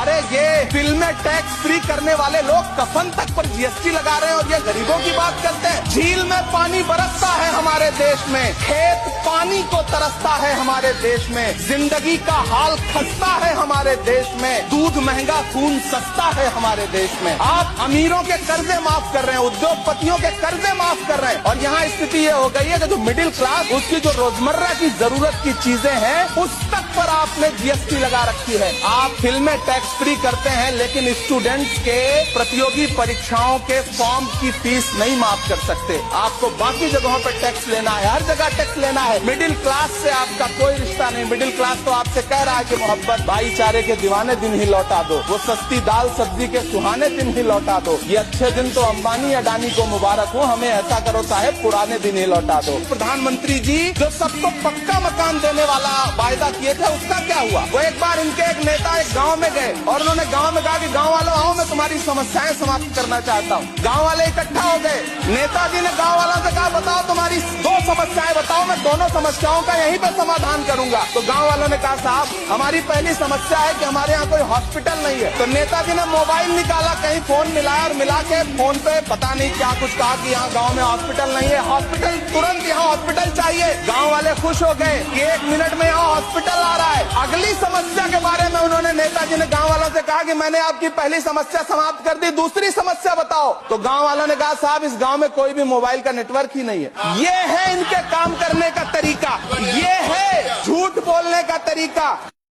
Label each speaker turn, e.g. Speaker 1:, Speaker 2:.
Speaker 1: अरे ये फिल्में टैक्स फ्री करने वाले लोग कफन तक पर जीएसटी लगा रहे हैं और ये गरीबों की बात करते हैं। झील में पानी बरसता है हमारे देश में, खेत पानी को तरसता है हमारे देश में, जिंदगी का हाल खस्ता है हमारे देश में, दूध महंगा खून सस्ता है हमारे देश में। आप अमीरों के कर्जे माफ कर रहे हैं, उद्योगपतियों के कर्जे माफ कर रहे हैं और यहाँ स्थिति ये हो गई है कि जो मिडिल क्लास उसकी जो रोजमर्रा की जरूरत की चीजें हैं उस तक पर आपने जीएसटी लगा रखी है। आप फिल्में टैक्स फ्री करते हैं लेकिन स्टूडेंट्स के प्रतियोगी परीक्षाओं के फॉर्म की फीस नहीं माफ कर सकते। आपको बाकी जगहों पर टैक्स लेना है, हर जगह टैक्स लेना है। मिडिल क्लास से आपका कोई रिश्ता नहीं। मिडिल क्लास तो आपसे कह रहा है कि मोहब्बत भाईचारे के दीवाने दिन ही लौटा दो, वो सस्ती दाल सब्जी के सुहाने दिन ही लौटा दो। ये अच्छे दिन तो अंबानी अडानी को मुबारक हो, हमें ऐसा करो साहब पुराने दिन ही लौटा दो। प्रधानमंत्री जी जो सबको पक्का मकान देने वाला वायदा किए थे उसका क्या हुआ? वो एक बार इनके एक नेता एक गांव में गए और उन्होंने गांव में कहा कि गांव वालों आओ मैं तुम्हारी समस्याएं समाप्त करना चाहता हूँ। गांव वाले इकट्ठा हो गए। नेताजी ने गांव वालों से कहा बताओ तुम्हारी 2 समस्याएं बताओ, मैं दोनों समस्याओं का यहीं पे समाधान करूंगा। तो गांव वालों ने कहा साहब हमारी पहली समस्या है कि हमारे यहाँ कोई हॉस्पिटल नहीं है। तो नेताजी ने मोबाइल निकाला, कहीं फोन मिलाया और मिला के फोन पे पता नहीं क्या कुछ कहा कि यहाँ गांव में हॉस्पिटल नहीं है, हॉस्पिटल तुरंत यहाँ हॉस्पिटल चाहिए। गांव वाले खुश हो गए कि 1 मिनट में यहाँ हॉस्पिटल आ रहा है। अगली समस्या के बारे में उन्होंने नेताजी ने गांव वालों से कहा कि मैंने आपकी पहली समस्या समाप्त कर दी, दूसरी समस्या बताओ। तो गांव वालों ने कहा साहब इस गांव में कोई भी मोबाइल का नेटवर्क ही नहीं है। ये है इनके काम करने का तरीका, ये है झूठ बोलने का तरीका।